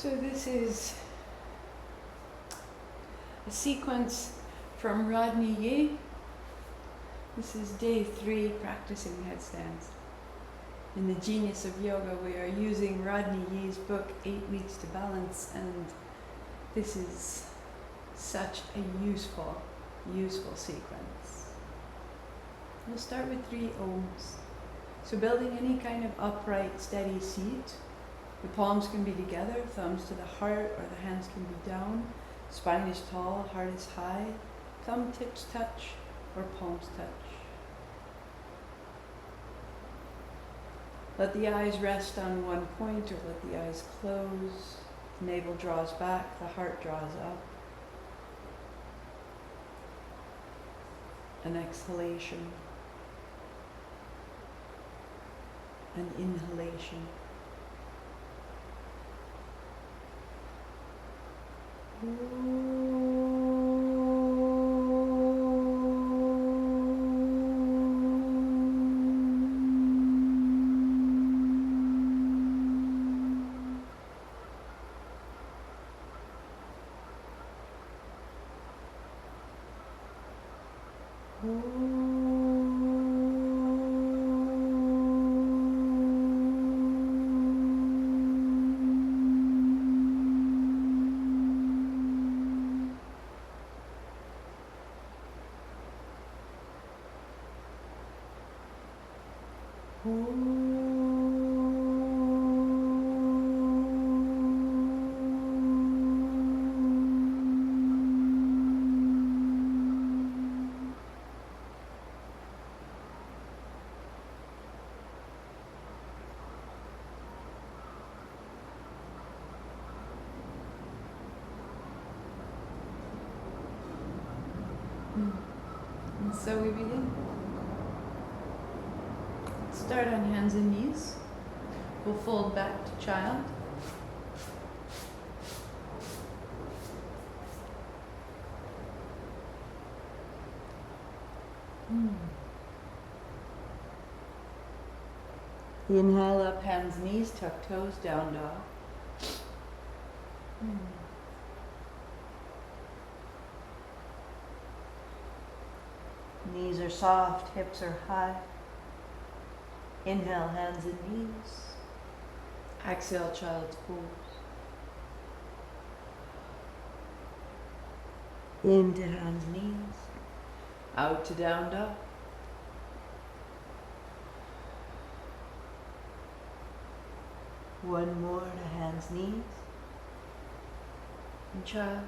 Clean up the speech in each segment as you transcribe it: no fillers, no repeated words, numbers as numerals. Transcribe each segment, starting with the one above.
So this is a sequence from Rodney Yee. This is day 3 practicing headstands. In the Genius of Yoga, we are using Rodney Yee's book, 8 Weeks to Balance, and this is such a useful sequence. We'll start with 3 ohms. So building any kind of upright, steady seat. The palms can be together, thumbs to the heart, or the hands can be down. Spine is tall, heart is high. Thumb tips touch, or palms touch. Let the eyes rest on one point, or let the eyes close. The navel draws back, the heart draws up. An exhalation. An inhalation. And so we begin. Start on hands and knees. We'll fold back to child. Inhale up, hands, knees, tuck toes, down dog. Knees are soft, hips are high. Inhale, hands and knees. Exhale, child's pose. Into hands, knees. Out to down dog. One more to hands, knees. And child.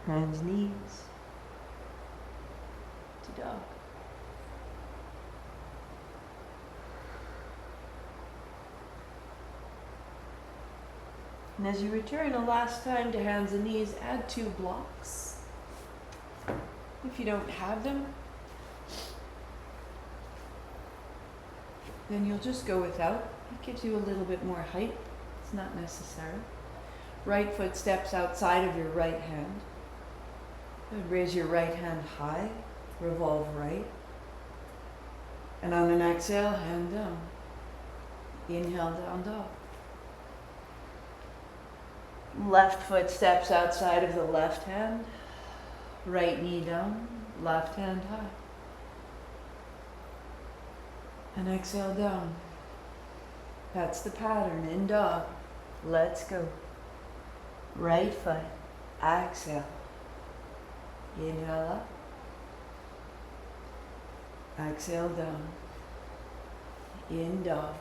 Hands, knees. To dog. And as you return a last time to hands and knees, add 2 blocks. If you don't have them, then you'll just go without. It gives you a little bit more height. It's not necessary. Right foot steps outside of your right hand. Raise your right hand high, revolve right. And on an exhale, hand down. Inhale, down dog. Left foot steps outside of the left hand. Right knee down, left hand high. And exhale down. That's the pattern in dog. Let's go. Right foot, exhale. Inhale up. Exhale down. In dog.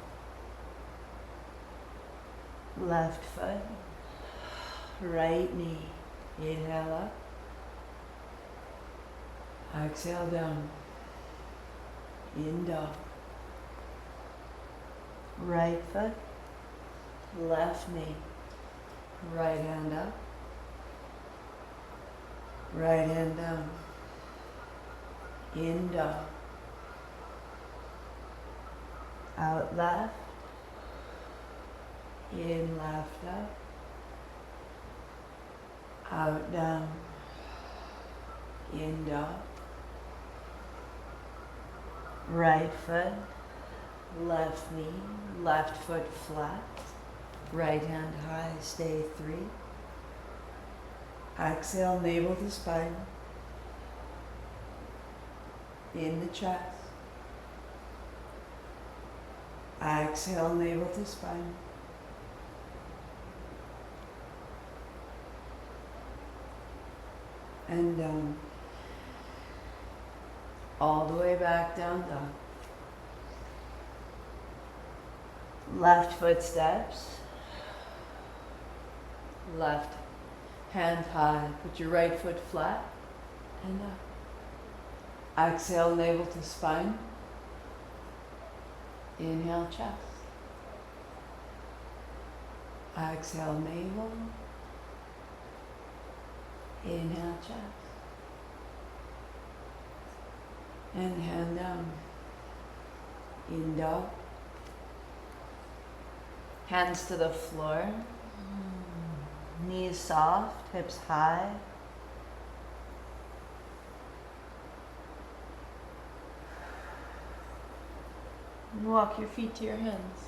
Left foot. Right knee. Inhale up. Exhale down. In dog. Right foot. Left knee. Right hand up. Right hand down. In dog. Out left. In left up. Out down. In dog. Right foot. Left knee, left foot flat. Right hand high, stay 3. Exhale, navel to spine. In the chest. Exhale, navel to spine. And down. All the way back down dog. Left foot steps. Left hand high. Put your right foot flat and up. Exhale, navel to spine. Inhale, chest. Exhale, navel. Inhale, chest. And hand down. In dog. Hands to the floor. Knees soft, hips high. And walk your feet to your hands.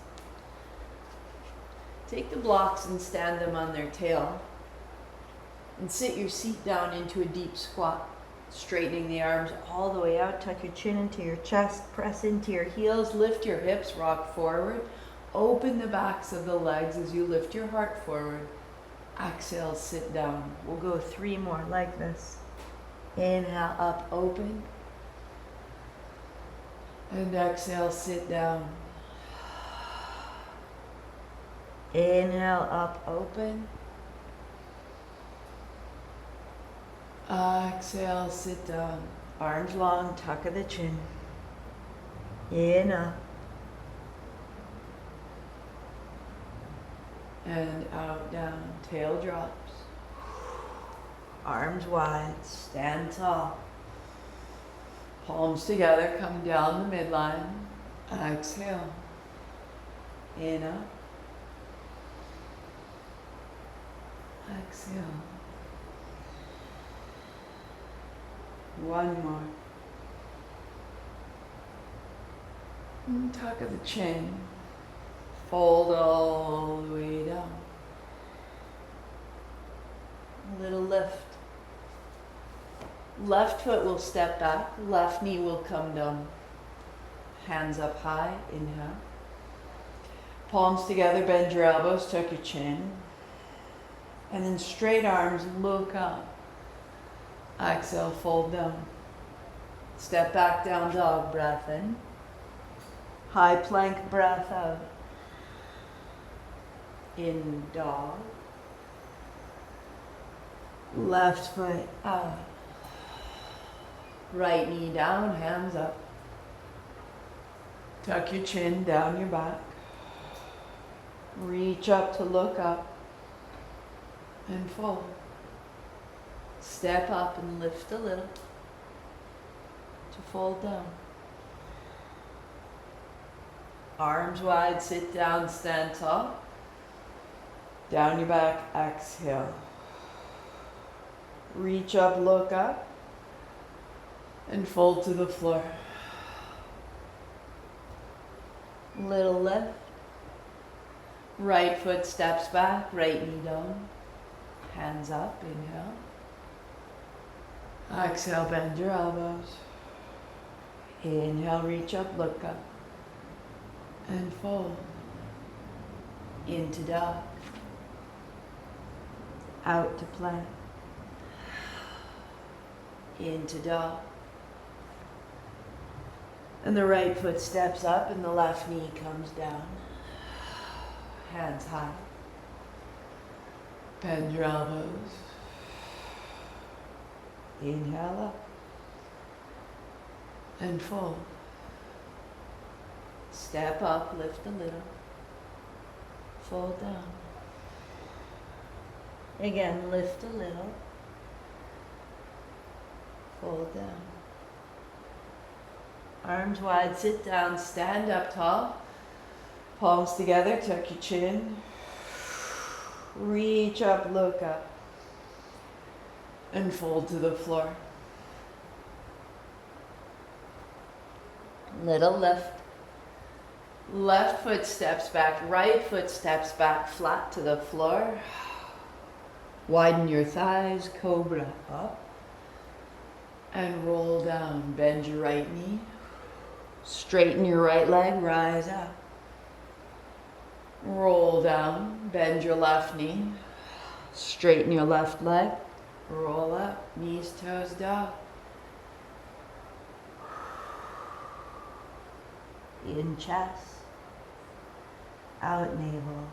Take the blocks and stand them on their tail. And sit your seat down into a deep squat, straightening the arms all the way out. Tuck your chin into your chest, press into your heels, lift your hips, rock forward. Open the backs of the legs as you lift your heart forward. Exhale, sit down. We'll go 3 more like this. Inhale, up, open. And exhale, sit down. Inhale, up, open. Exhale, sit down. Arms long, tuck of the chin. In, up. And out, down, tail drops. Arms wide, stand tall. Palms together, come down the midline. Exhale. In, up. Exhale. One more. And tuck of the chin. Fold all the way down. A little lift. Left foot will step back, left knee will come down. Hands up high, inhale. Palms together, bend your elbows, tuck your chin. And then straight arms, look up. Exhale, fold down. Step back, down dog, breath in. High plank, breath out. In dog. Left foot out. Right knee down, hands up. Tuck your chin down your back. Reach up to look up. And fold. Step up and lift a little. To fold down. Arms wide, sit down, stand tall. Down your back, exhale. Reach up, look up. And fold to the floor. Little lift. Right foot steps back, right knee down. Hands up, inhale. Exhale, bend your elbows. Inhale, reach up, look up. And fold. Into dog. Out to plank. Into dog. And the right foot steps up and the left knee comes down. Hands high. Bend your elbows. Inhale up. And fold. Step up, lift a little. Fold down. Again, lift a little. Fold down. Arms wide, sit down, stand up tall. Palms together, tuck your chin. Reach up, look up. And fold to the floor. Little lift. Left foot steps back, right foot steps back, flat to the floor. Widen your thighs, cobra up. And roll down, bend your right knee. Straighten your right leg, rise up. Roll down, bend your left knee. Straighten your left leg, roll up, knees, toes, dog. In chest, out navel.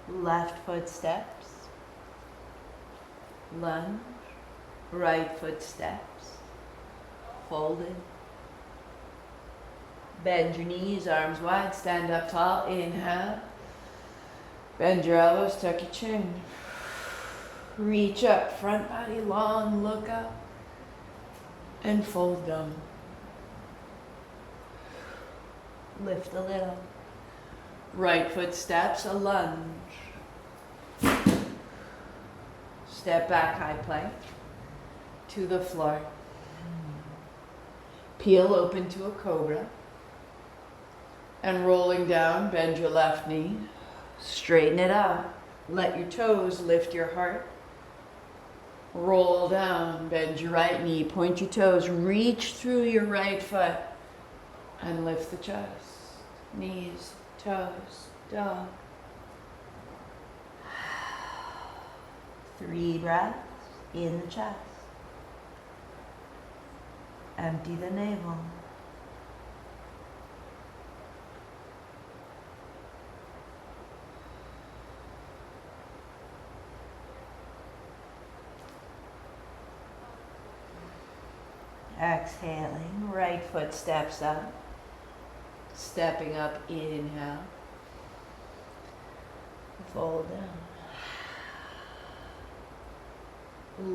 Left foot steps, lunge, right foot steps, folded. Bend your knees, arms wide, stand up tall, inhale. Bend your elbows, tuck your chin. Reach up, front body long, look up. And fold down. Lift a little. Right foot steps, a lunge. Step back, high plank. To the floor. Peel open to a cobra. And rolling down, bend your left knee. Straighten it up. Let your toes lift your heart. Roll down, bend your right knee, point your toes, reach through your right foot, and lift the chest. Knees, toes, dog. 3 breaths in the chest. Empty the navel. Exhaling, right foot steps up. Stepping up, inhale. Fold down.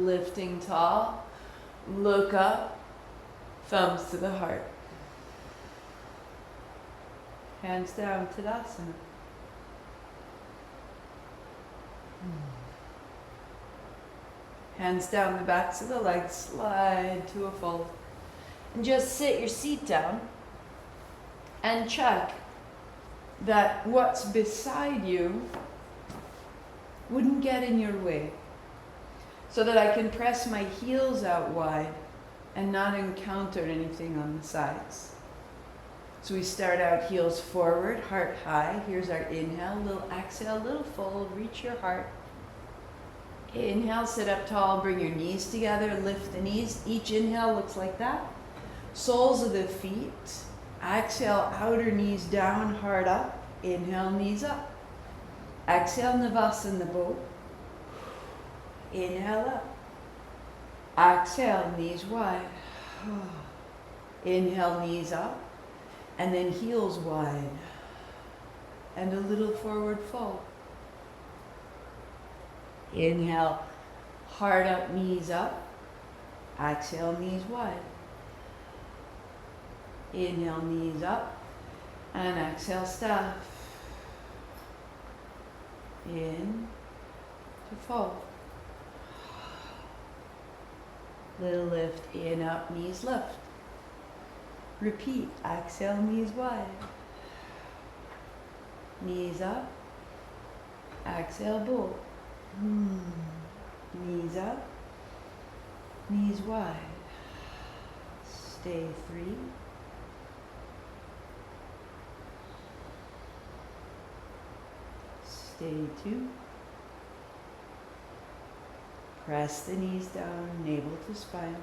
Lifting tall, look up, thumbs to the heart. Hands down, Tadasana. Hands down the backs of the legs, slide to a fold. And just sit your seat down and check that what's beside you wouldn't get in your way, so that I can press my heels out wide and not encounter anything on the sides. So we start out heels forward, heart high. Here's our inhale, little exhale, little fold, reach your heart. Inhale, sit up tall, bring your knees together, lift the knees. Each inhale looks like that. Soles of the feet. Exhale, outer knees down, heart up. Inhale, knees up. Exhale, Navasana bow. Inhale up. Exhale, knees wide. Inhale, knees up. And then heels wide. And a little forward fold. Inhale, heart up, knees up. Exhale, knees wide. Inhale, knees up. And exhale, staff. In to fold. Little lift, in, up, knees lift. Repeat, exhale, knees wide. Knees up. Exhale, bow. Knees up. Knees wide. Stay 3. Stay 2. Press the knees down, navel to spine.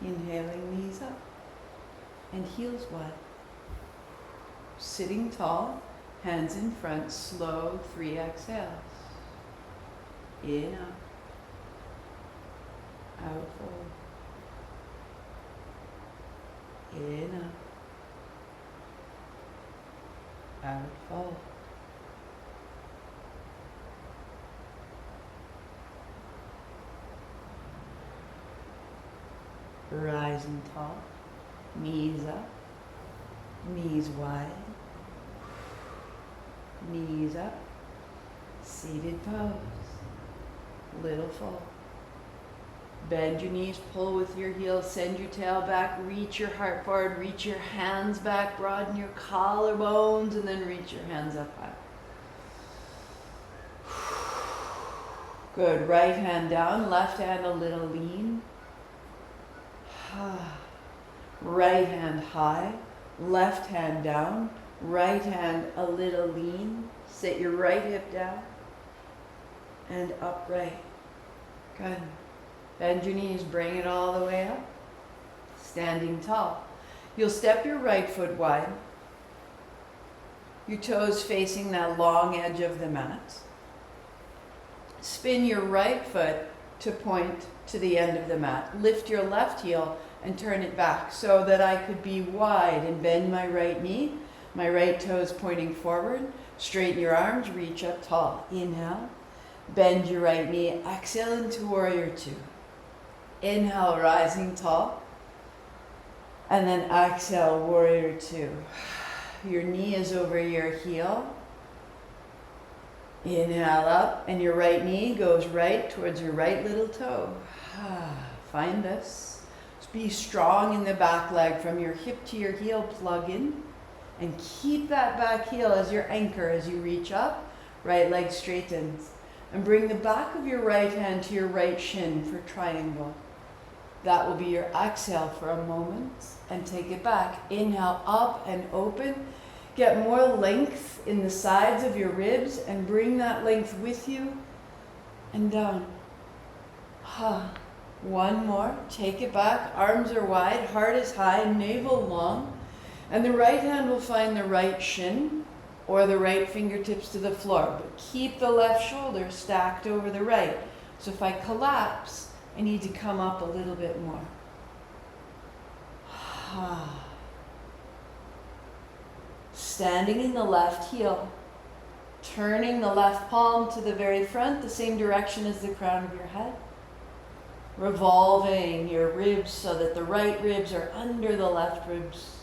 Inhaling, knees up and heels wide. Sitting tall, hands in front, slow 3 exhales. In, up, out, fold. In, up, out, fold. Rising tall, Knees up, knees wide, knees up, seated pose, little fold. Bend your knees, pull with your heels, send your tail back, reach your heart forward, reach your hands back, broaden your collarbones, and then reach your hands up high. Good, right hand down, left hand a little lean. Right hand high, left hand down, right hand a little lean. Sit your right hip down and upright. Good. Bend your knees, bring it all the way up. Standing tall. You'll step your right foot wide. Your toes facing that long edge of the mat. Spin your right foot to point to the end of the mat. Lift your left heel and turn it back so that I could be wide and bend my right knee. My right toes pointing forward. Straighten your arms, reach up tall. Inhale. Bend your right knee. Exhale into warrior two. Inhale, rising tall. And then exhale, warrior two. Your knee is over your heel. Inhale up, and your right knee goes right towards your right little toe. Find this. Just be strong in the back leg from your hip to your heel, plug in. And keep that back heel as your anchor as you reach up. Right leg straightens. And bring the back of your right hand to your right shin for triangle. That will be your exhale for a moment. And take it back. Inhale up and open. Get more length in the sides of your ribs and bring that length with you and down. One more. Take it back. Arms are wide. Heart is high. Navel long. And the right hand will find the right shin or the right fingertips to the floor. But keep the left shoulder stacked over the right. So if I collapse, I need to come up a little bit more. Standing in the left heel. Turning the left palm to the very front, the same direction as the crown of your head. Revolving your ribs so that the right ribs are under the left ribs.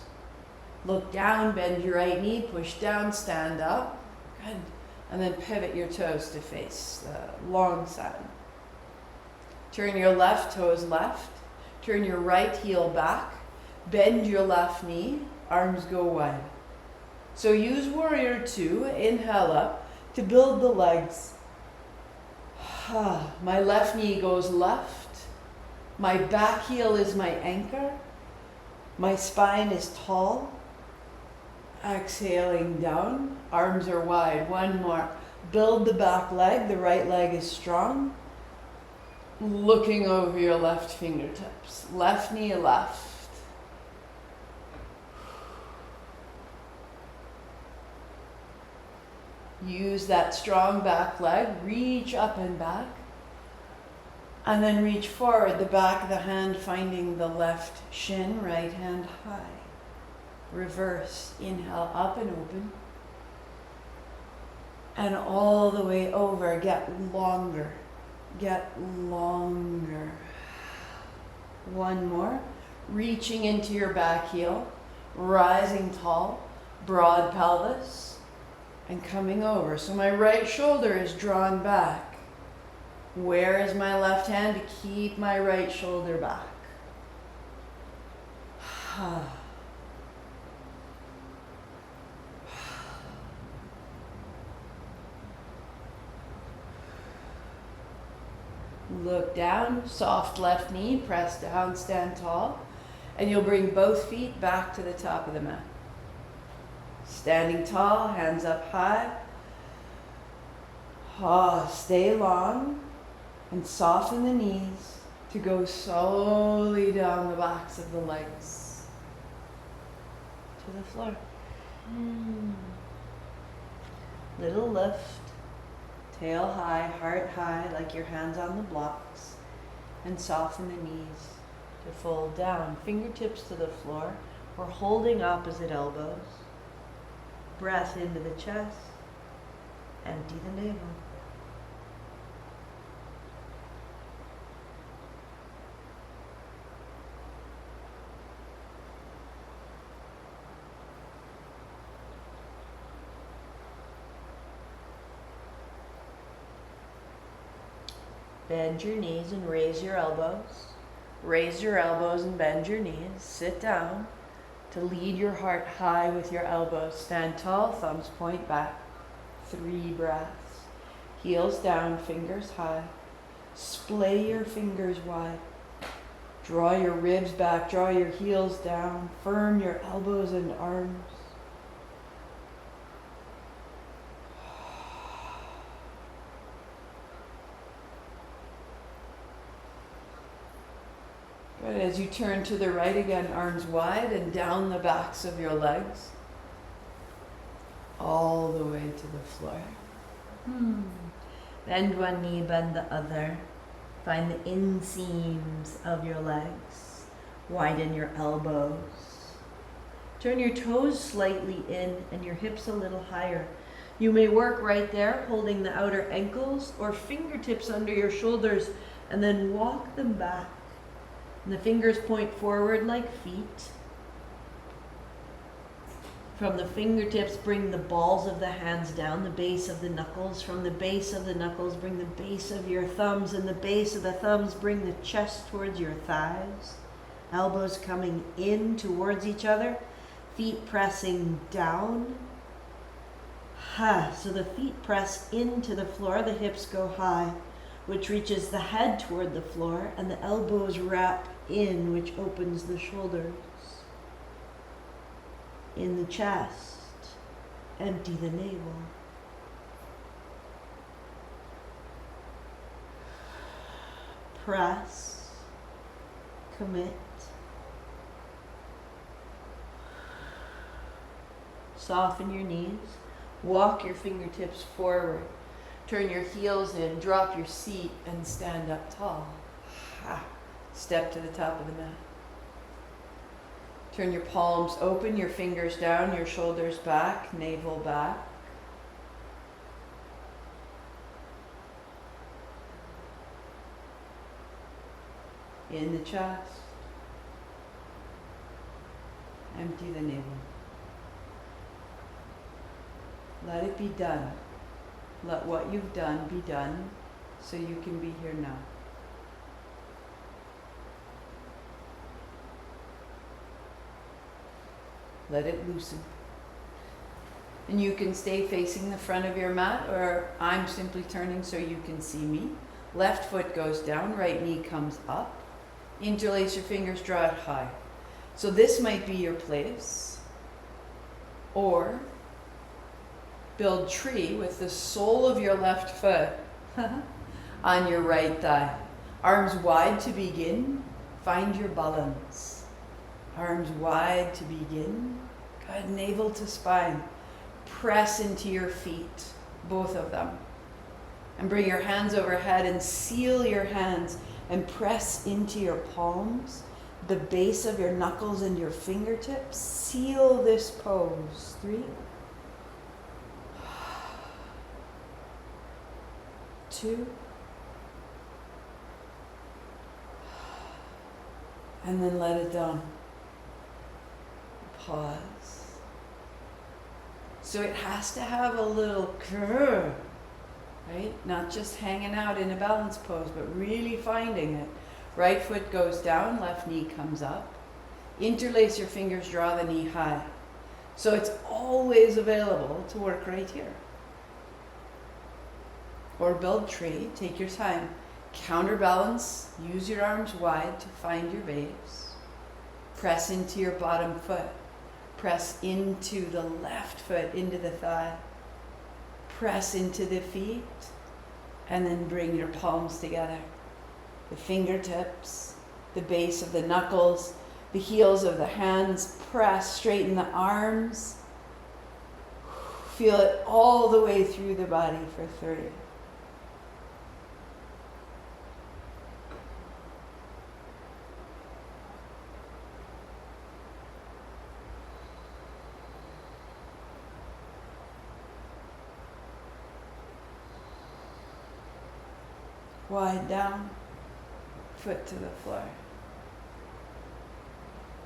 Look down, bend your right knee, push down, stand up. Good. And then pivot your toes to face the long side. Turn your left toes left. Turn your right heel back. Bend your left knee. Arms go wide. So use warrior two, inhale up, to build the legs. My left knee goes left. My back heel is my anchor. My spine is tall. Exhaling down, arms are wide. One more. Build the back leg, the right leg is strong. Looking over your left fingertips. Left knee left. Use that strong back leg, reach up and back. And then reach forward, the back of the hand finding the left shin, right hand high. Reverse, inhale up and open. And all the way over, get longer, get longer. One more, reaching into your back heel, rising tall, broad pelvis. And coming over. So my right shoulder is drawn back. Where is my left hand to keep my right shoulder back? Look down, soft left knee, press down, stand tall. And you'll bring both feet back to the top of the mat. Standing tall, hands up high. Stay long and soften the knees to go slowly down the backs of the legs to the floor. Little lift, tail high, heart high, like your hands on the blocks, and soften the knees to fold down, fingertips to the floor. We're holding opposite elbows. Breath into the chest, empty the navel. Bend your knees and raise your elbows. Raise your elbows and bend your knees. Sit down to lead your heart high with your elbows. Stand tall, thumbs point back. 3 breaths. Heels down, fingers high. Splay your fingers wide. Draw your ribs back, draw your heels down. Firm your elbows and arms. Good. As you turn to the right again, arms wide and down the backs of your legs. All the way to the floor. Bend one knee, bend the other. Find the inseams of your legs. Widen your elbows. Turn your toes slightly in and your hips a little higher. You may work right there, holding the outer ankles or fingertips under your shoulders, and then walk them back. And the fingers point forward like feet. From the fingertips, bring the balls of the hands down, the base of the knuckles. From the base of the knuckles, bring the base of your thumbs, and the base of the thumbs, bring the chest towards your thighs. Elbows coming in towards each other, feet pressing down. So the feet press into the floor, the hips go high, which reaches the head toward the floor, and the elbows wrap in, which opens the shoulders. In the chest, empty the navel. Press, commit. Soften your knees, walk your fingertips forward, turn your heels in, drop your seat, and stand up tall. Step to the top of the mat. Turn your palms open, your fingers down, your shoulders back, navel back. In the chest. Empty the navel. Let it be done. Let what you've done be done so you can be here now. Let it loosen. And you can stay facing the front of your mat, or I'm simply turning so you can see me. Left foot goes down, right knee comes up. Interlace your fingers, draw it high. So this might be your place. Or build tree with the sole of your left foot on your right thigh. Arms wide to begin. Find your balance. Arms wide to begin. Good, navel to spine. Press into your feet, both of them. And bring your hands overhead and seal your hands and press into your palms, the base of your knuckles and your fingertips. Seal this pose. 3, 2, and then let it down. Pause. So it has to have a little curve, right? Not just hanging out in a balance pose, but really finding it. Right foot goes down, left knee comes up. Interlace your fingers, draw the knee high. So it's always available to work right here. Or build tree, take your time. Counterbalance, use your arms wide to find your base. Press into your bottom foot. Press into the left foot, into the thigh. Press into the feet, and then bring your palms together. The fingertips, the base of the knuckles, the heels of the hands. Press, straighten the arms. Feel it all the way through the body for 3. Wide down, foot to the floor.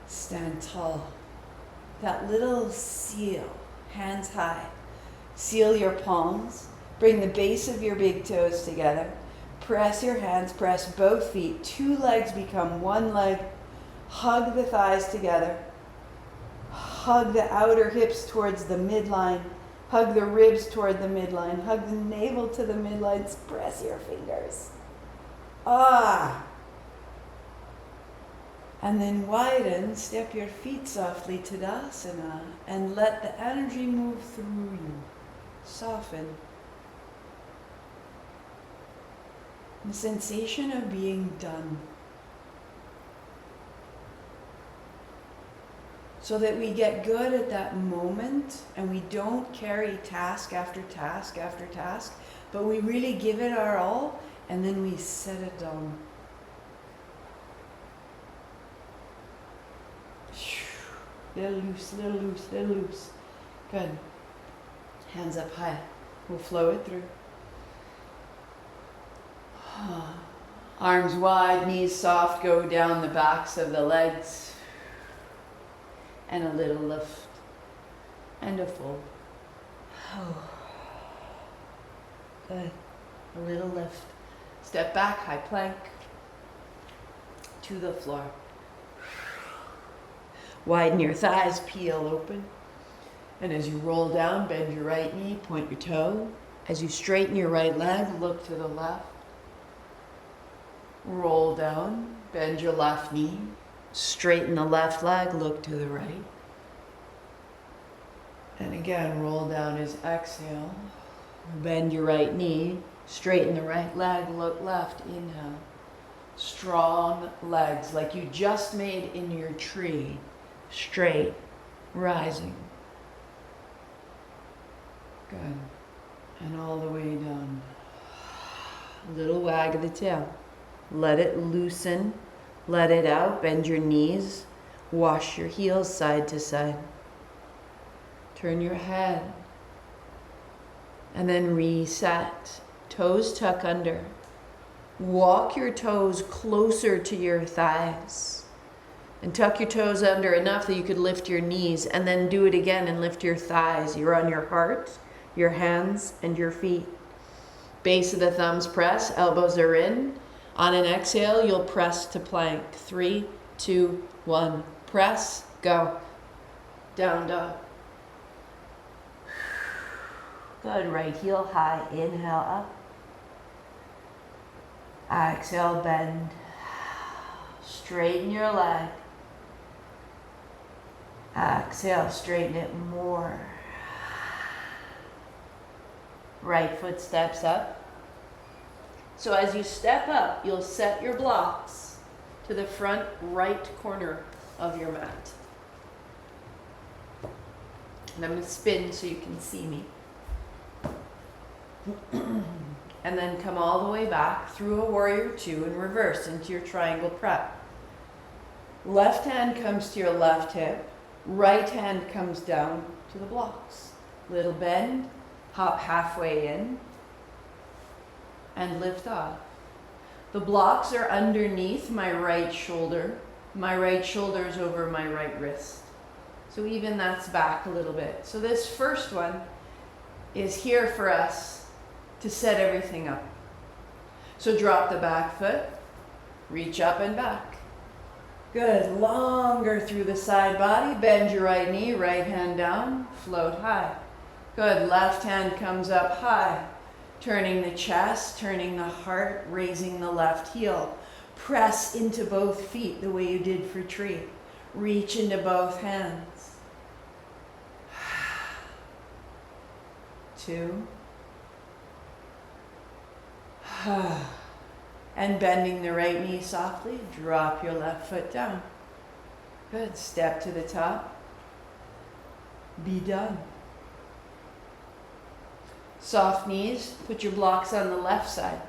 Stand tall. That little seal, hands high. Seal your palms. Bring the base of your big toes together. Press your hands, press both feet. 2 legs become 1 leg. Hug the thighs together. Hug the outer hips towards the midline. Hug the ribs toward the midline. Hug the navel to the midline. Press your fingers. Ah! And then widen, step your feet softly to Tadasana and let the energy move through you. Soften. The sensation of being done. So that we get good at that moment and we don't carry task after task after task, but we really give it our all and then we set it down. Little loose, little loose, little loose. Good. Hands up high. We'll flow it through. Arms wide, knees soft, go down the backs of the legs. And a little lift. And a fold. Good. A little lift. Step back, high plank. To the floor. Widen your thighs, peel open. And as you roll down, bend your right knee, point your toe. As you straighten your right leg, look to the left. Roll down, bend your left knee. Straighten the left leg, look to the right. And again, roll down as exhale. Bend your right knee, straighten the right leg, look left, inhale. Strong legs, like you just made in your tree. Straight, rising. Good. And all the way down. A little wag of the tail. Let it loosen. Let it out. Bend your knees. Wash your heels side to side. Turn your head. And then reset. Toes tuck under. Walk your toes closer to your thighs. And tuck your toes under enough that you could lift your knees, and then do it again and lift your thighs. You're on your heart, your hands, and your feet. Base of the thumbs press, elbows are in. On an exhale, you'll press to plank. 3, 2, 1. Press, go. Down dog. Good, right heel high, inhale up. Exhale, bend. Straighten your leg. Exhale, straighten it more. Right foot steps up. So as you step up, you'll set your blocks to the front right corner of your mat. And I'm going to spin so you can see me. And then come all the way back through a warrior 2 and reverse into your triangle prep. Left hand comes to your left hip. Right hand comes down to the blocks. Little bend, hop halfway in, and lift off. The blocks are underneath my right shoulder. My right shoulder is over my right wrist. So even that's back a little bit. So this first one is here for us to set everything up. So drop the back foot, reach up and back. Good, longer through the side body, bend your right knee, right hand down, float high. Good, left hand comes up high, turning the chest, turning the heart, raising the left heel. Press into both feet the way you did for tree. Reach into both hands. 2. And bending the right knee softly, drop your left foot down. Good, step to the top. Be done. Soft knees, put your blocks on the left side.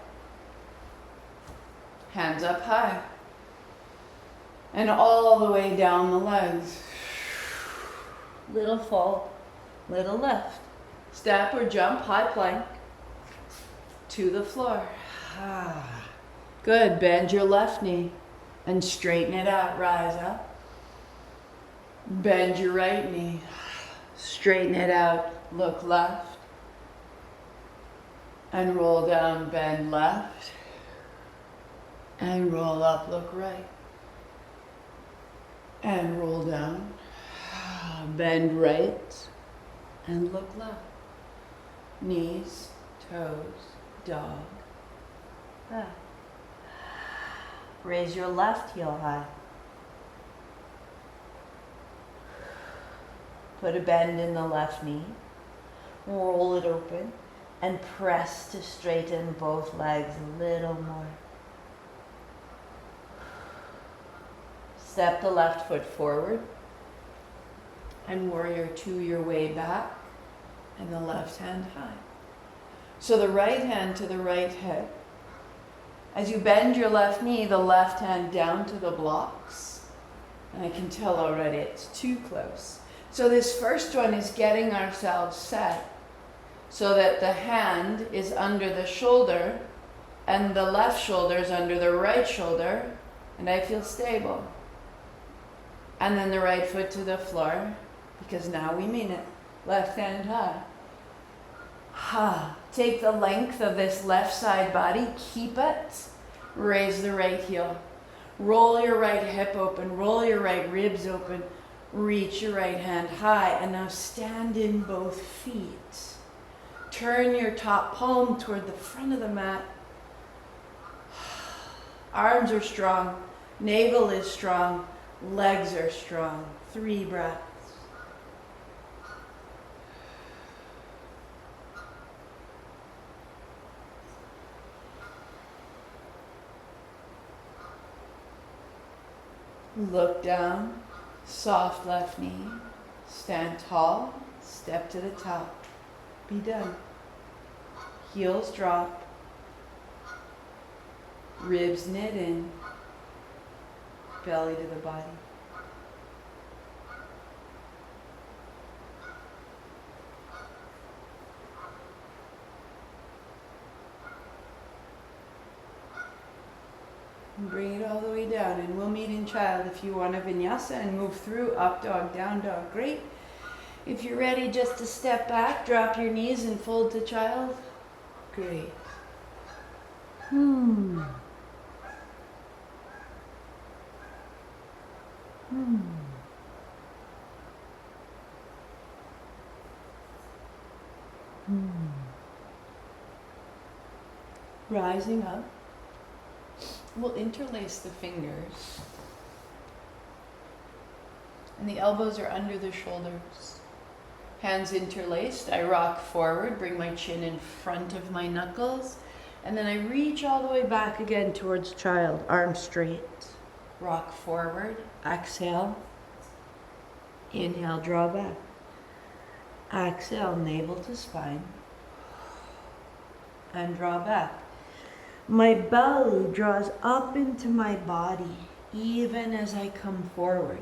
Hands up high. And all the way down the legs. Little fall, little lift. Step or jump, high plank. To the floor. Good, bend your left knee and straighten it out, rise up. Bend your right knee, straighten it out, look left. And roll down, bend left. And roll up, look right. And roll down. Bend right. And look left. Knees, toes, dog. Back. Raise your left heel high. Put a bend in the left knee. Roll it open and press to straighten both legs a little more. Step the left foot forward and warrior two your way back and the left hand high. So the right hand to the right hip. As you bend your left knee, the left hand down to the blocks. And I can tell already it's too close. So this first one is getting ourselves set so that the hand is under the shoulder and the left shoulder is under the right shoulder, and I feel stable. And then the right foot to the floor, because now we mean it. Left hand high. Ha. Take the length of this left side body, keep it. Raise the right heel. Roll your right hip open, roll your right ribs open, reach your right hand high, and now stand in both feet. Turn your top palm toward the front of the mat. Arms are strong, navel is strong, legs are strong. 3 breaths. Look down, soft left knee, stand tall, step to the top, be done. Heels drop, ribs knit in, belly to the body. And bring it all the way down, and we'll meet in child. If you want a vinyasa and move through, up dog, down dog, great. If you're ready just to step back, drop your knees and fold to child, great. Rising up. We'll interlace the fingers. And the elbows are under the shoulders. Hands interlaced. I rock forward, bring my chin in front of my knuckles. And then I reach all the way back again towards child. Arms straight. Rock forward. Exhale. Inhale, draw back. Exhale, navel to spine. And draw back. My belly draws up into my body even as I come forward.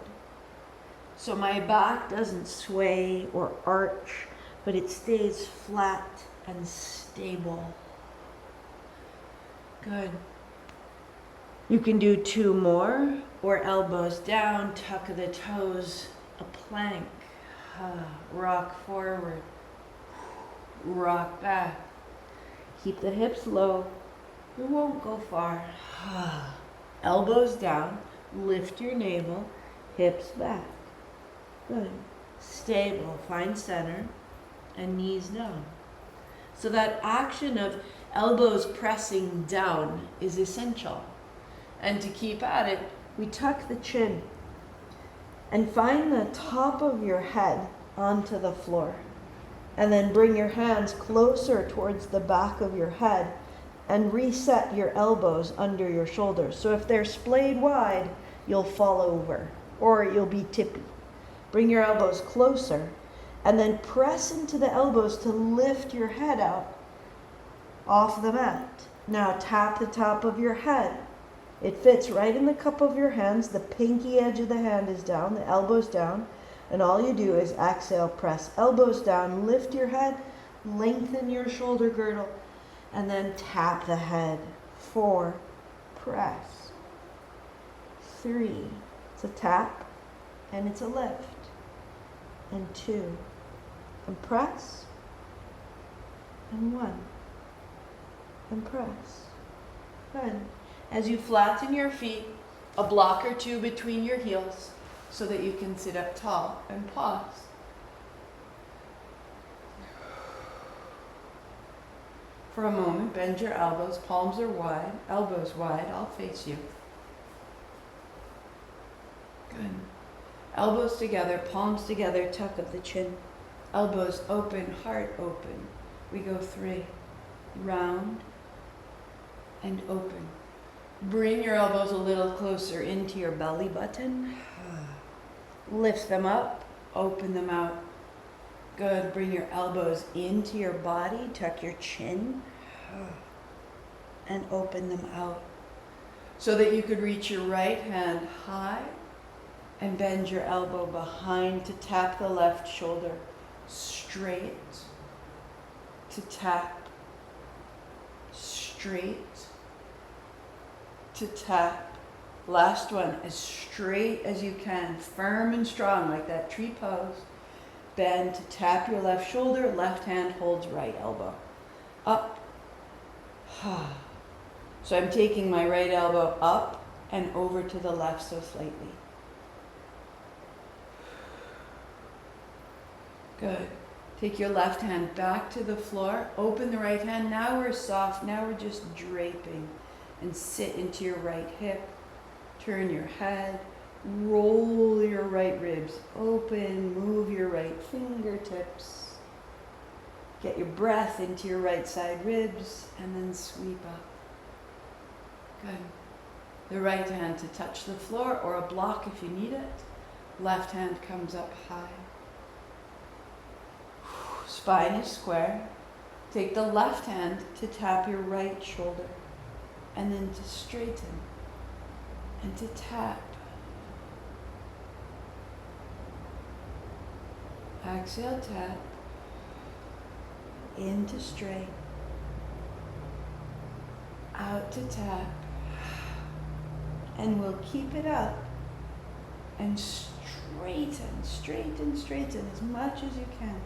So my back doesn't sway or arch, but it stays flat and stable. Good. You can do 2 more, or elbows down, tuck of the toes, a plank. Rock forward, rock back. Keep the hips low. You won't go far. Elbows down, lift your navel, hips back. Good. Stable, find center, and knees down. So that action of elbows pressing down is essential. And to keep at it, we tuck the chin and find the top of your head onto the floor. And then bring your hands closer towards the back of your head and reset your elbows under your shoulders. So if they're splayed wide, you'll fall over or you'll be tippy. Bring your elbows closer and then press into the elbows to lift your head up off the mat. Now tap the top of your head. It fits right in the cup of your hands. The pinky edge of the hand is down, the elbows down. And all you do is exhale, press elbows down, lift your head, lengthen your shoulder girdle, and then tap the head. 4, press. 3, it's a tap and it's a lift. And 2, and press. And 1, and press. Good. as you flatten your feet, a block or two between your heels so that you can sit up tall and pause. For a moment, bend your elbows, palms are wide, elbows wide, I'll face you. Good. Elbows together, palms together, tuck of the chin. Elbows open, heart open. We go 3. Round and open. Bring your elbows a little closer into your belly button. Lift them up, open them out. Good. Bring your elbows into your body, tuck your chin, and open them out. So that you could reach your right hand high and bend your elbow behind to tap the left shoulder straight, to tap, straight, to tap. Last one, as straight as you can, firm and strong like that tree pose. Bend to tap your left shoulder, left hand holds right elbow. Up. So I'm taking my right elbow up and over to the left so slightly. Good. Take your left hand back to the floor, open the right hand. Now we're soft, now we're just draping. And sit into your right hip, turn your head, roll your right ribs open, move your right fingertips. Get your breath into your right side ribs and then sweep up. Good. The right hand to touch the floor or a block if you need it. Left hand comes up high. Spine is square. Take the left hand to tap your right shoulder and then to straighten and to tap. Exhale, tap. Into straight. Out to tap. And we'll keep it up and straighten, straighten, straighten as much as you can.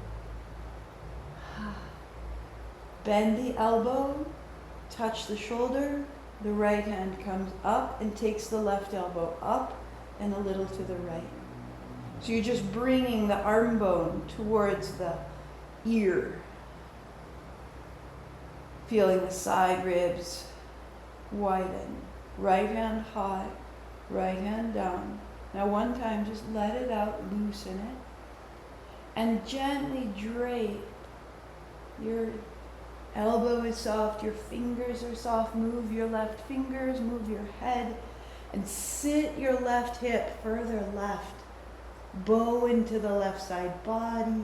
Bend the elbow, touch the shoulder, the right hand comes up and takes the left elbow up and a little to the right. So you're just bringing the arm bone towards the ear. Feeling the side ribs widen. Right hand high, right hand down. Now one time just let it out, loosen it, and gently drape. Your elbow is soft, your fingers are soft. Move your left fingers, move your head, and sit your left hip further left. Bow into the left side body.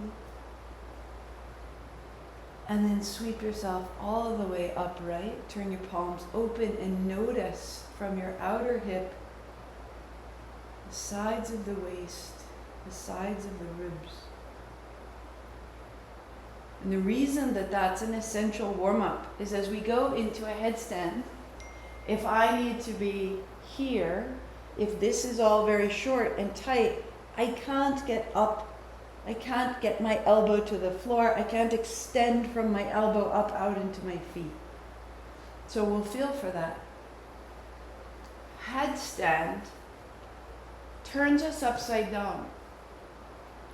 And then sweep yourself all the way upright. Turn your palms open and notice from your outer hip, the sides of the waist, the sides of the ribs. And the reason that that's an essential warm-up is as we go into a headstand, if I need to be here, if this is all very short and tight, I can't get up. I can't get my elbow to the floor. I can't extend from my elbow up out into my feet. So we'll feel for that. Headstand turns us upside down.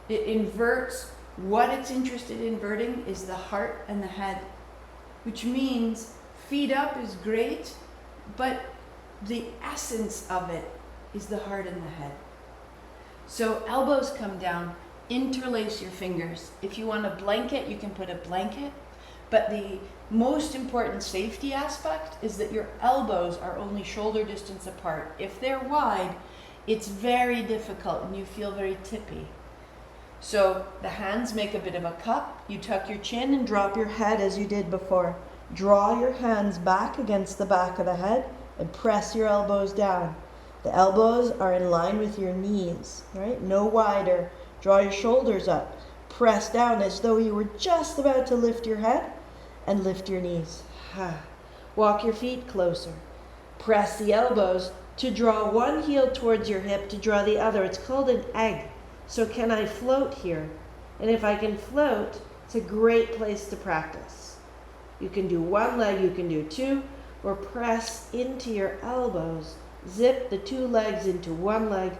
It inverts. What it's interested in inverting is the heart and the head, which means feet up is great, but the essence of it is the heart and the head. So elbows come down, interlace your fingers. If you want a blanket, you can put a blanket, but the most important safety aspect is that your elbows are only shoulder distance apart. If they're wide, it's very difficult and you feel very tippy. So the hands make a bit of a cup. You tuck your chin and drop your head as you did before. Draw your hands back against the back of the head and press your elbows down. The elbows are in line with your knees, right? No wider. Draw your shoulders up. Press down as though you were just about to lift your head and lift your knees. Walk your feet closer. Press the elbows to draw one heel towards your hip, to draw the other. It's called an egg. So can I float here? And if I can float, it's a great place to practice. You can do one leg, you can do two. or press into your elbows. Zip the two legs into one leg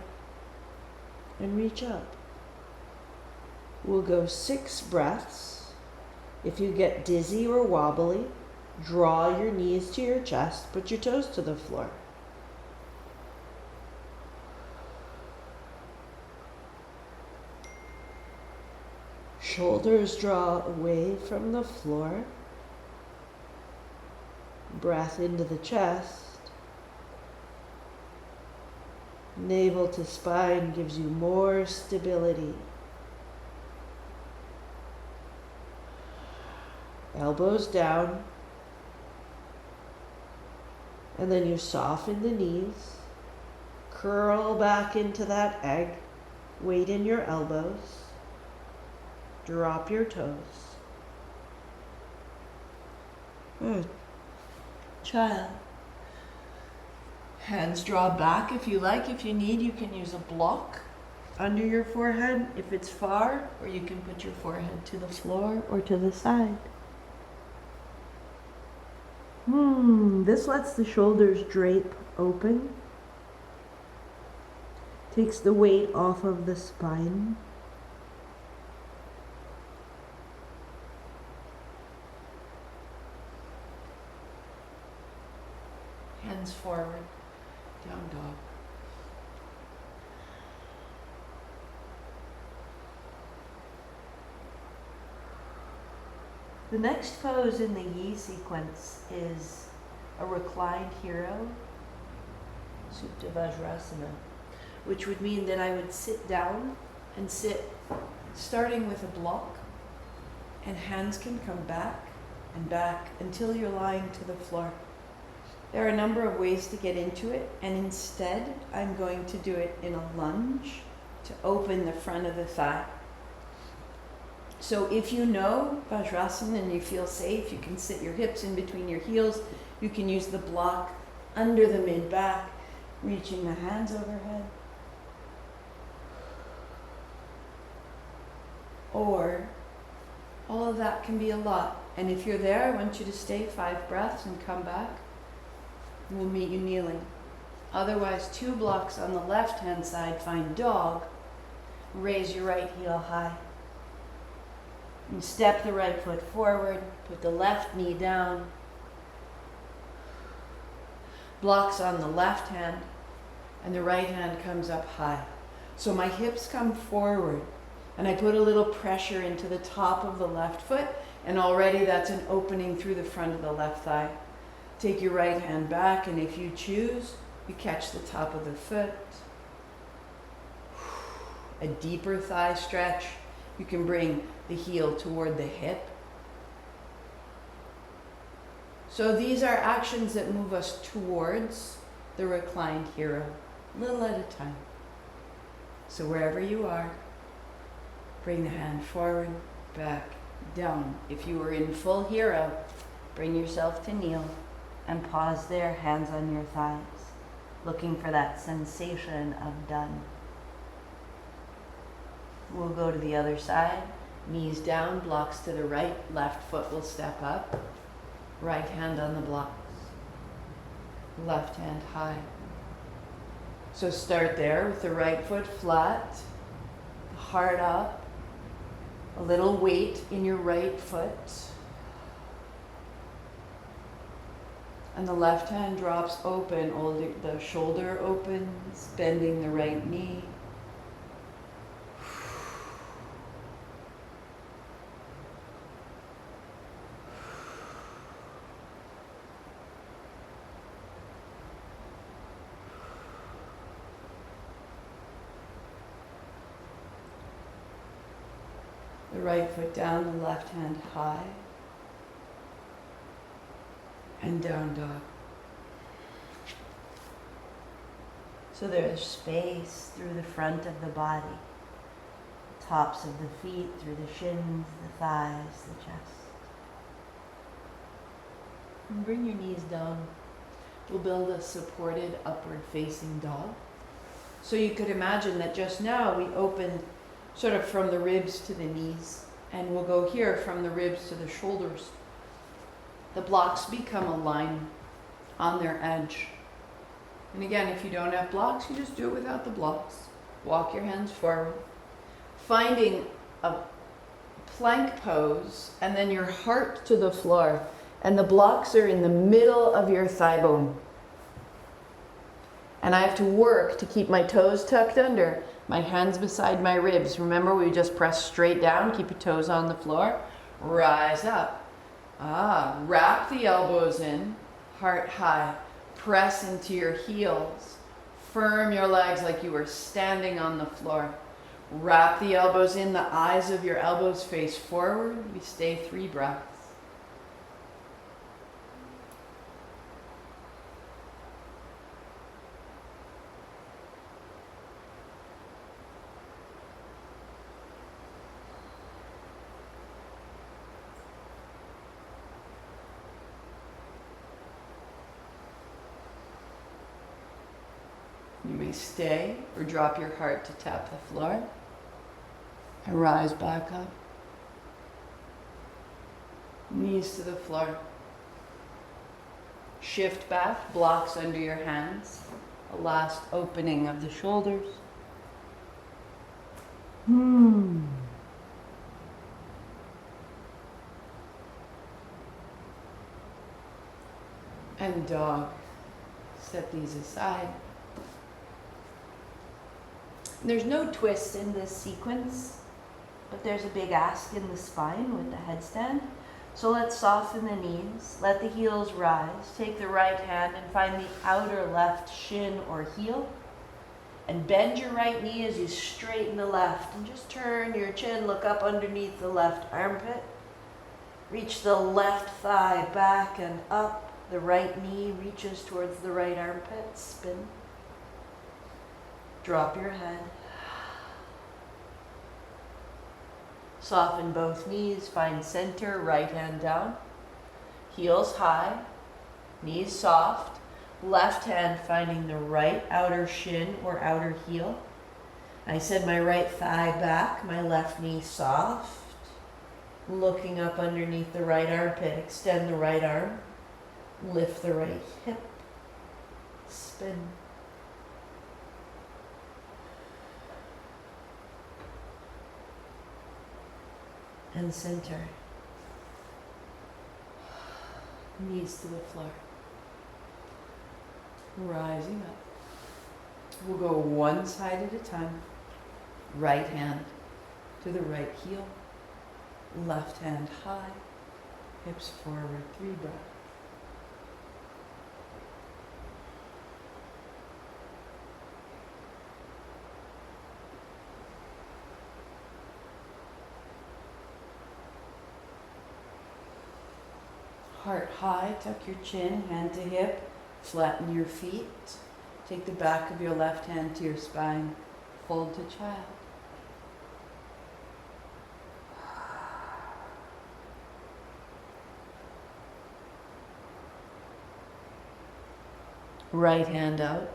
and reach up. We'll go 6 breaths. If you get dizzy or wobbly, draw your knees to your chest, put your toes to the floor. Shoulders draw away from the floor. Breath into the chest. Navel to spine gives you more stability. Elbows down. And then you soften the knees. Curl back into that egg. Weight in your elbows. Drop your toes. Good. Child. Hands draw back if you like. If you need, you can use a block under your forehead if it's far, or you can put your forehead to the floor or to the side. This lets the shoulders drape open. Takes the weight off of the spine. Hands forward, down dog. The next pose in the Yee sequence is a reclined hero, Supta Vajrasana, which would mean that I would sit down and sit starting with a block, and hands can come back and back until you're lying to the floor. There are a number of ways to get into it, and instead I'm going to do it in a lunge to open the front of the thigh. So if you know Vajrasana and you feel safe, you can sit your hips in between your heels. You can use the block under the mid-back, reaching the hands overhead. Or all of that can be a lot. And if you're there, I want you to stay 5 breaths and come back. We'll meet you kneeling. Otherwise, 2 blocks on the left-hand side, find dog. Raise your right heel high. And step the right foot forward, put the left knee down. Blocks on the left hand, and the right hand comes up high. So my hips come forward, and I put a little pressure into the top of the left foot, and already that's an opening through the front of the left thigh. Take your right hand back, and if you choose, you catch the top of the foot. A deeper thigh stretch. You can bring the heel toward the hip. So these are actions that move us towards the reclined hero, little at a time. So wherever you are, bring the hand forward, back, down. If you are in full hero, bring yourself to kneel and pause there, hands on your thighs, looking for that sensation of done. We'll go to the other side, knees down, blocks to the right, left foot will step up, right hand on the blocks, left hand high. So start there with the right foot flat, heart up, a little weight in your right foot, and the left hand drops open, the shoulder opens, bending the right knee. The right foot down, the left hand high, and down dog. So there's space through the front of the body, tops of the feet, through the shins, the thighs, the chest. And bring your knees down. We'll build a supported upward facing dog. So you could imagine that just now we opened sort of from the ribs to the knees, and we'll go here from the ribs to the shoulders. The blocks become a line on their edge. And again, if you don't have blocks, you just do it without the blocks. Walk your hands forward, finding a plank pose, and then your heart to the floor. And the blocks are in the middle of your thigh bone. And I have to work to keep my toes tucked under, my hands beside my ribs. Remember, we just press straight down, keep your toes on the floor. Rise up. Wrap the elbows in, heart high. Press into your heels. Firm your legs like you were standing on the floor. Wrap the elbows in, the eyes of your elbows face forward. We stay 3 breaths. You may stay or drop your heart to tap the floor. And rise back up. Knees to the floor. Shift back, blocks under your hands. A last opening of the shoulders. And dog. Set these aside. There's no twist in this sequence, but there's a big ask in the spine with the headstand. So let's soften the knees, let the heels rise, take the right hand and find the outer left shin or heel, and bend your right knee as you straighten the left, and just turn your chin, look up underneath the left armpit, reach the left thigh back and up, the right knee reaches towards the right armpit, spin. Drop your head. Soften both knees, find center, right hand down. Heels high, knees soft. Left hand finding the right outer shin or outer heel. I said my right thigh back, my left knee soft. Looking up underneath the right armpit, extend the right arm. Lift the right hip. Spin. And center. Knees to the floor. Rising up. We'll go one side at a time. Right hand to the right heel. Left hand high. Hips forward. 3 breaths. Heart high, tuck your chin, hand to hip, flatten your feet. Take the back of your left hand to your spine, fold to child. Right hand out,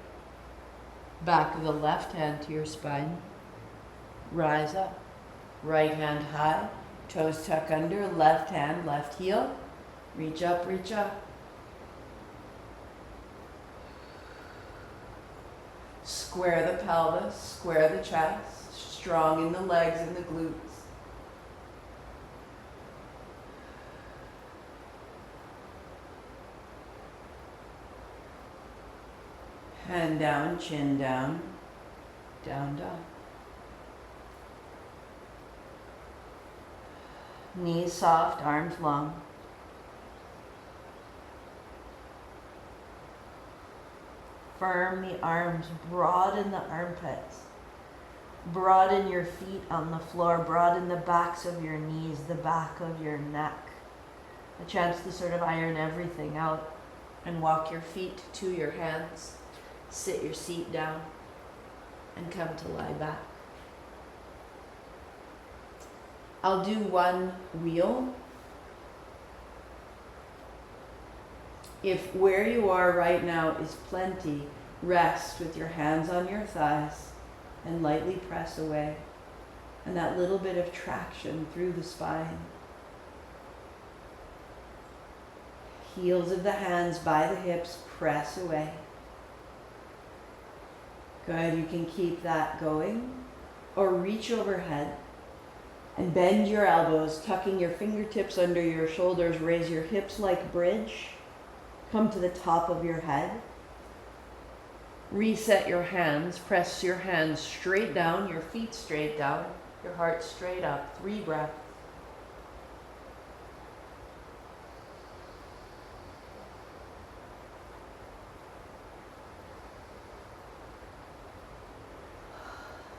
back of the left hand to your spine. Rise up, right hand high, toes tuck under, left hand, left heel. Reach up, reach up. Square the pelvis, square the chest, strong in the legs and the glutes. Hand down, chin down, down dog. Knees soft, arms long. Firm the arms, broaden the armpits. Broaden your feet on the floor, broaden the backs of your knees, the back of your neck. A chance to sort of iron everything out and walk your feet to your hands. Sit your seat down and come to lie back. I'll do one wheel. If where you are right now is plenty, rest with your hands on your thighs and lightly press away. And that little bit of traction through the spine. Heels of the hands by the hips, press away. Good, you can keep that going. Or reach overhead and bend your elbows, tucking your fingertips under your shoulders, raise your hips like bridge. Come to the top of your head. Reset your hands, press your hands straight down, your feet straight down, your heart straight up. 3 breaths.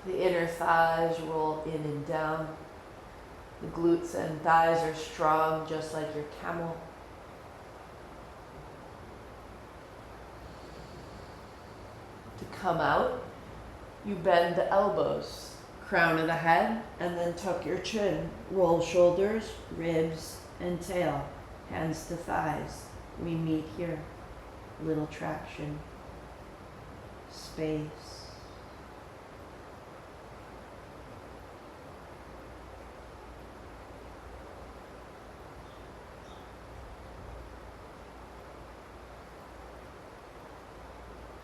The inner thighs roll in and down. The glutes and thighs are strong, just like your camel. To come out, you bend the elbows, crown of the head, and then tuck your chin. Roll shoulders, ribs, and tail. Hands to thighs. We meet here. Little traction. Space.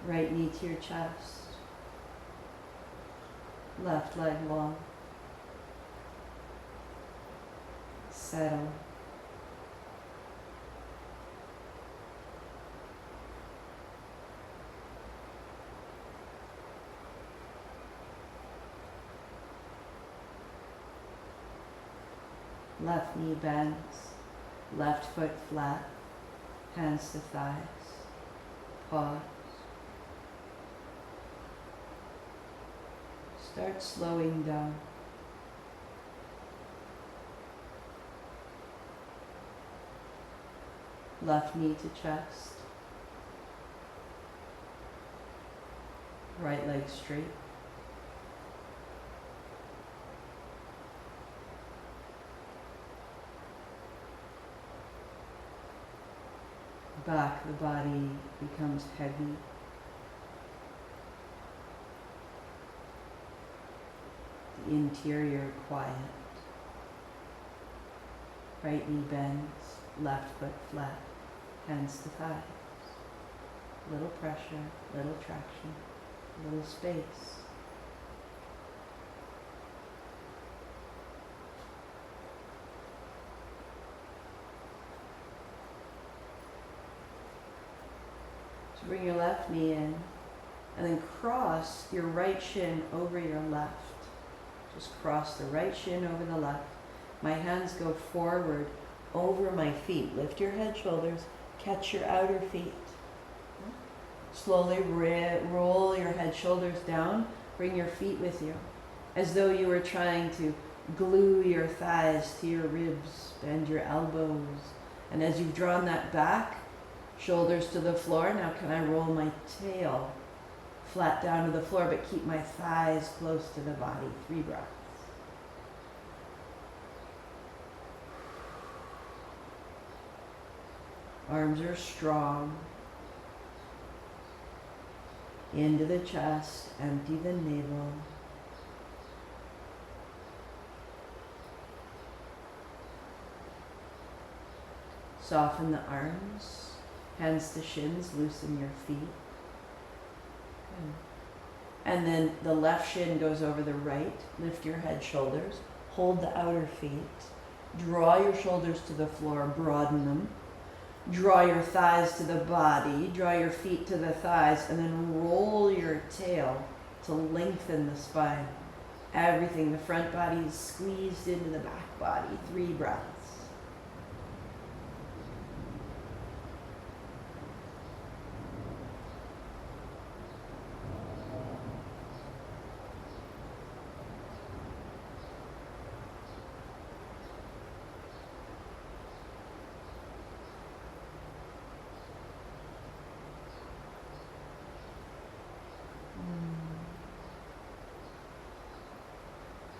Right knee to your chest. Left leg long. Settle. Left knee bends. Left foot flat. Hands to thighs. Pause. Start slowing down. Left knee to chest. Right leg straight. Back of the body becomes heavy. The interior quiet. Right knee bends, left foot flat, hands to thighs. Little pressure, little traction, little space. So bring your left knee in and then cross your right shin over your left. Just cross the right shin over the left. My hands go forward over my feet. Lift your head, shoulders, catch your outer feet. Slowly roll your head, shoulders down. Bring your feet with you, as though you were trying to glue your thighs to your ribs, bend your elbows. And as you've drawn that back, shoulders to the floor. Now can I roll my tail flat down to the floor, but keep my thighs close to the body. 3 breaths. Arms are strong. Into the chest, empty the navel. Soften the arms, hands to shins, loosen your feet. And then the left shin goes over the right. Lift your head, shoulders. Hold the outer feet. Draw your shoulders to the floor, broaden them. Draw your thighs to the body. Draw your feet to the thighs, and then roll your tail to lengthen the spine. Everything, the front body is squeezed into the back body. 3 breaths.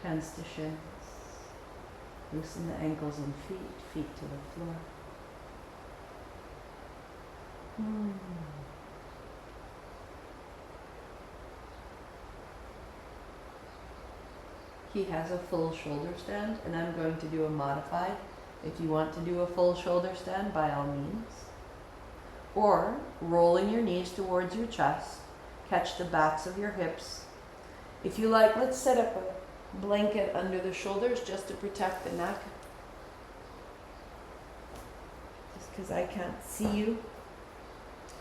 Hands to shins. Loosen the ankles and feet, feet to the floor. He has a full shoulder stand, and I'm going to do a modified. If you want to do a full shoulder stand, by all means. or rolling your knees towards your chest. Catch the backs of your hips. If you like, let's set up a blanket under the shoulders just to protect the neck. Just because I can't see you.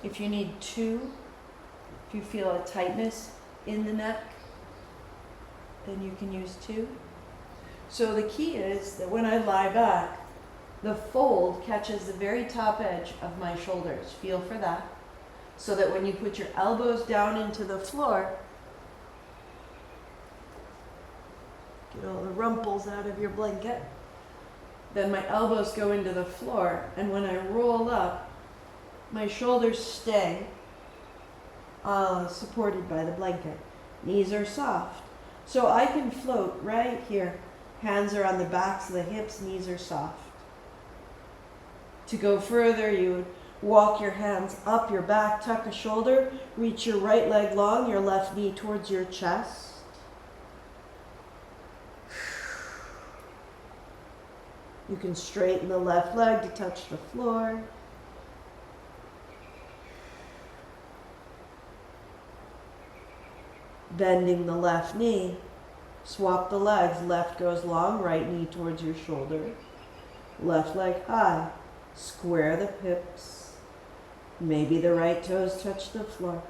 If you need two, if you feel a tightness in the neck, then you can use two. So the key is that when I lie back, the fold catches the very top edge of my shoulders. Feel for that. So that when you put your elbows down into the floor, get all the rumples out of your blanket, then my elbows go into the floor, and when I roll up, my shoulders stay supported by the blanket. Knees are soft. So I can float right here. Hands are on the backs of the hips, knees are soft. To go further, you would walk your hands up your back, tuck a shoulder, reach your right leg long, your left knee towards your chest. You can straighten the left leg to touch the floor. Bending the left knee, swap the legs, left goes long, right knee towards your shoulder, left leg high, square the hips, maybe the right toes touch the floor.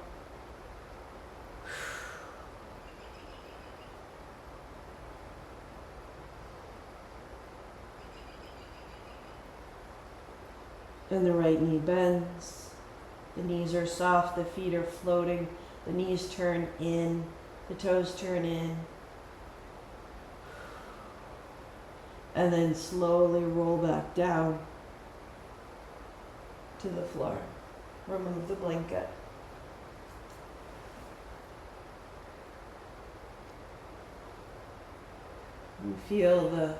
And the right knee bends, the knees are soft, the feet are floating, the knees turn in, the toes turn in. And then slowly roll back down to the floor. Remove the blanket. And feel the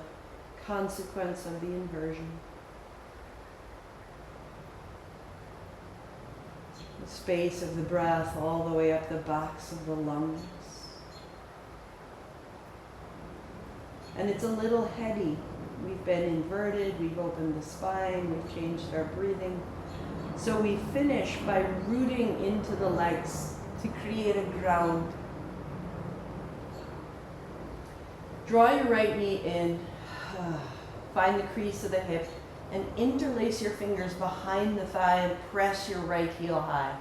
consequence of the inversion. The space of the breath all the way up the backs of the lungs. And it's a little heady. We've been inverted, we've opened the spine, we've changed our breathing. So we finish by rooting into the legs to create a ground. Draw your right knee in, find the crease of the hip, and interlace your fingers behind the thigh and press your right heel high.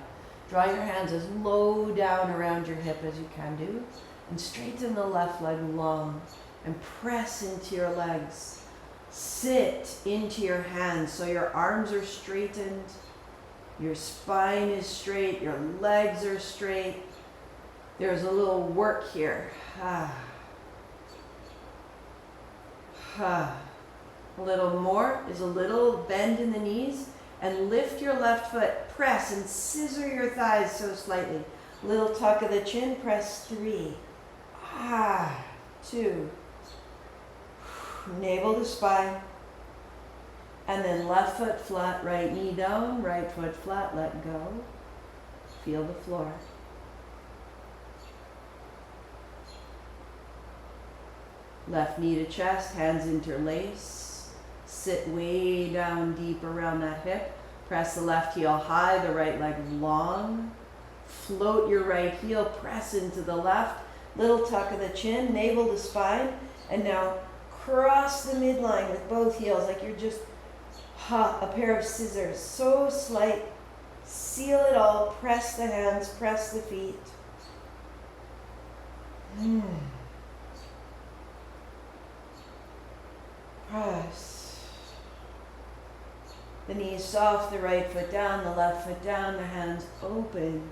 Draw your hands as low down around your hip as you can do, and straighten the left leg long, and press into your legs. Sit into your hands so your arms are straightened, your spine is straight, your legs are straight. There's a little work here. A little more is a little bend in the knees, and lift your left foot, press and scissor your thighs so slightly. Little tuck of the chin, press 3. 2. Navel to spine. And then left foot flat, right knee down, right foot flat, let go. Feel the floor. Left knee to chest, hands interlace. Sit way down deep around that hip. Press the left heel high, the right leg long. Float your right heel, press into the left. Little tuck of the chin, navel to spine. And now cross the midline with both heels like you're just a pair of scissors. So slight. Seal it all. Press the hands, press the feet. Press. The knees soft, the right foot down, the left foot down, the hands open.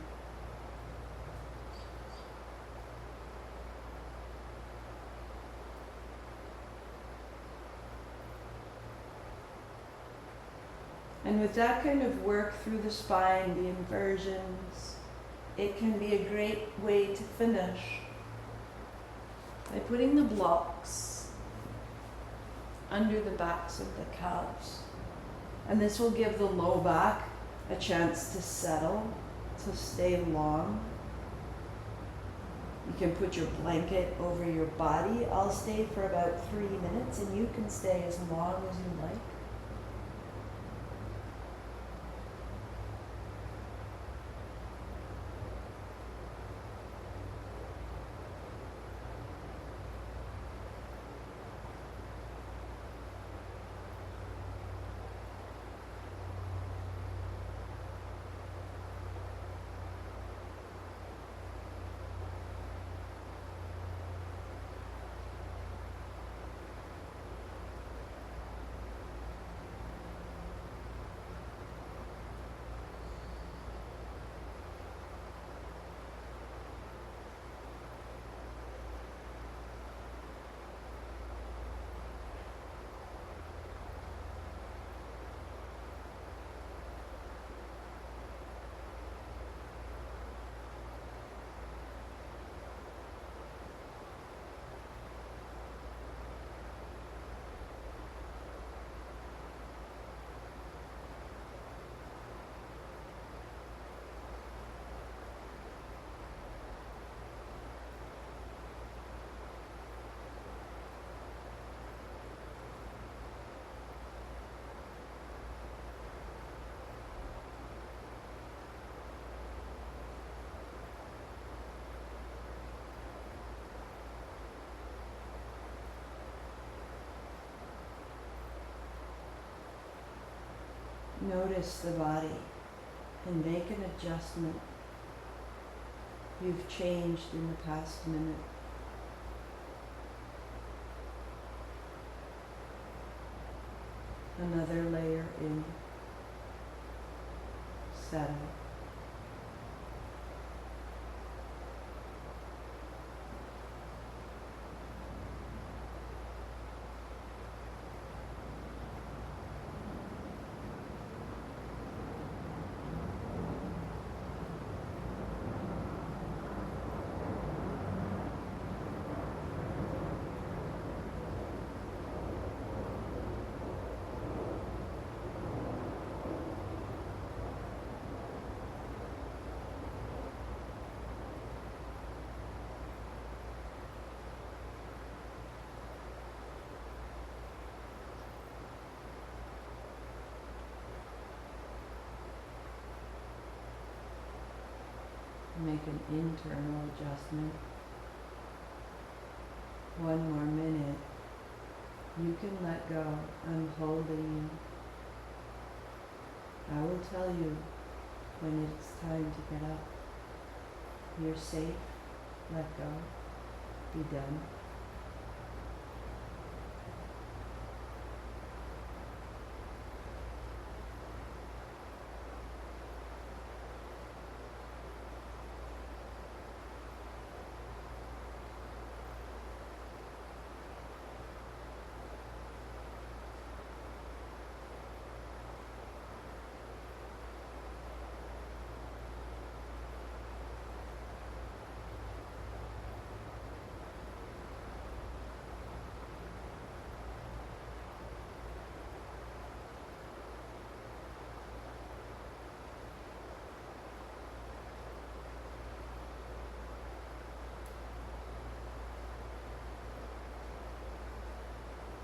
And with that kind of work through the spine, the inversions, it can be a great way to finish by putting the blocks under the backs of the calves. And this will give the low back a chance to settle, to stay long. You can put your blanket over your body. I'll stay for about 3 minutes, and you can stay as long as you like. Notice the body and make an adjustment. You've changed in the past minute. Another layer in. Settle. Make an internal adjustment. One more minute. You can let go. I'm holding you. I will tell you when it's time to get up. You're safe. Let go. Be done.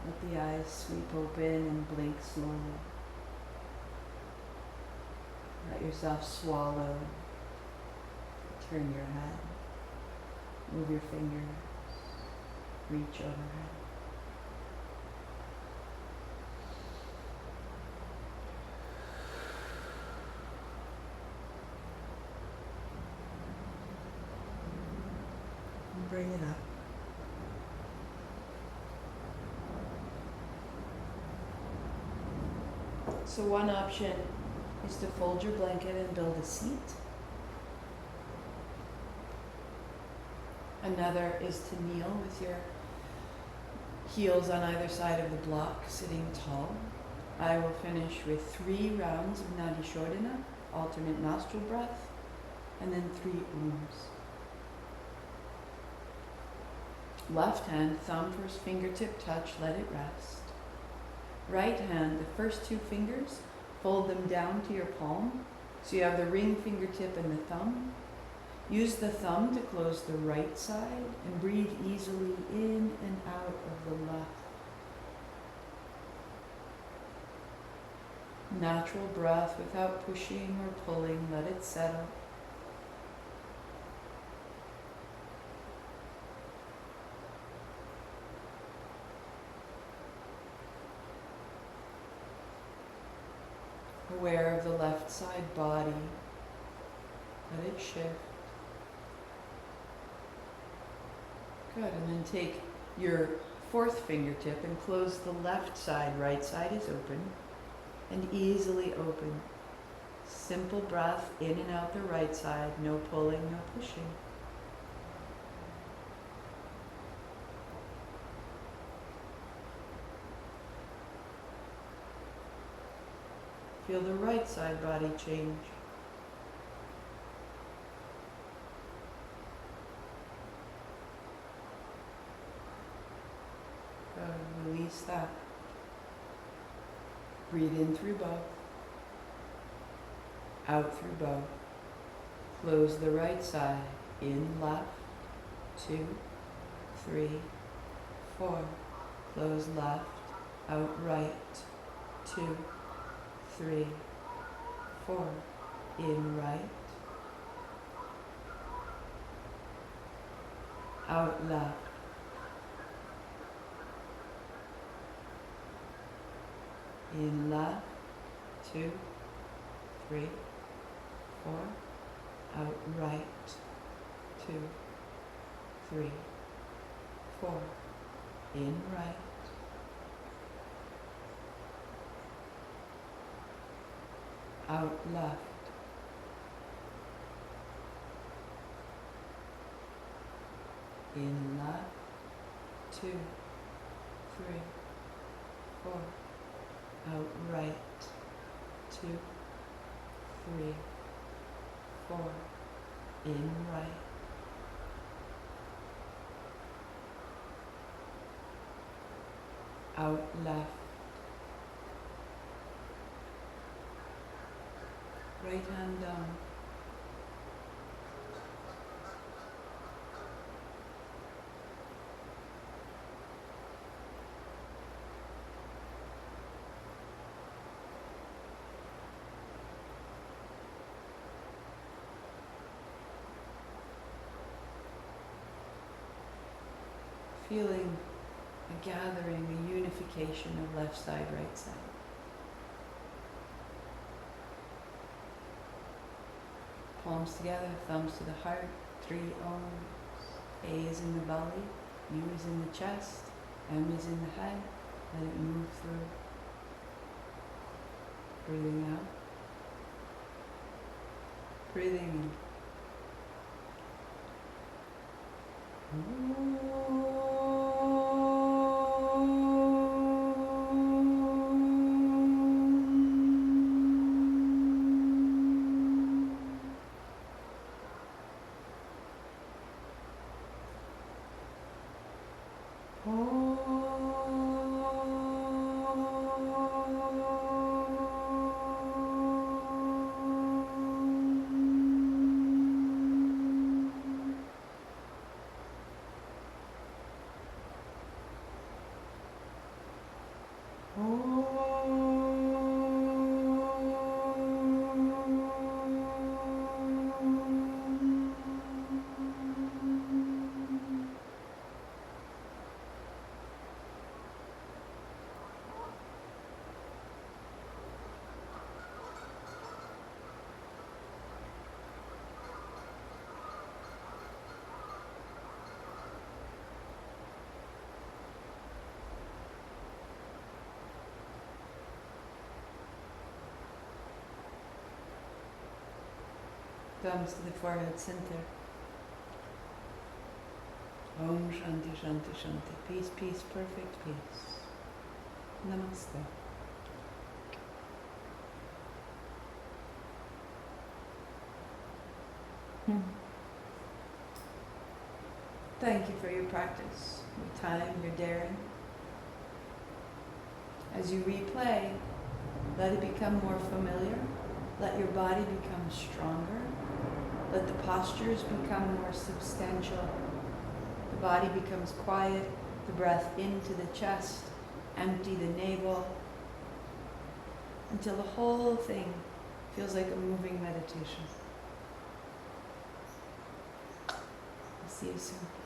Let the eyes sweep open and blink slowly. Let yourself swallow. Turn your head. Move your fingers. Reach overhead. And bring it up. So one option is to fold your blanket and build a seat. Another is to kneel with your heels on either side of the block, sitting tall. I will finish with 3 rounds of Nadi Shodhana, alternate nostril breath, and then 3 Oms. Left hand, thumb first fingertip touch, let it rest. Right hand, the first 2 fingers, fold them down to your palm. So you have the ring fingertip and the thumb. Use the thumb to close the right side and breathe easily in and out of the left. Natural breath without pushing or pulling, let it settle. Aware of the left side body. Let it shift. Good, and then take your 4th fingertip and close the left side. Right side is open and easily open. Simple breath in and out the right side, no pulling, no pushing. Feel the right side body change. Good. Release that. Breathe in through both. Out through both. Close the right side. In left. 2, 3, 4. Close left. Out right. 2, 3, 4. In right. Out left. In left. 2, 3, 4, out right, 2, 3, 4, in right, out left, in left, 2, 3, 4, out right, 2, 3, 4, in right, out left, right hand down, feeling a gathering, a unification of left side, right side. Palms together, thumbs to the heart, 3 O's. A is in the belly, U is in the chest, M is in the head. Let it move through. Breathing out. Breathing in. Thumbs to the forehead center. Om Shanti Shanti Shanti. Peace, peace, perfect peace. Namaste. Thank you for your practice, your time, your daring. As you replay, let it become more familiar. Let your body become stronger. Let the postures become more substantial. The body becomes quiet, the breath into the chest, empty the navel, until the whole thing feels like a moving meditation. I'll see you soon.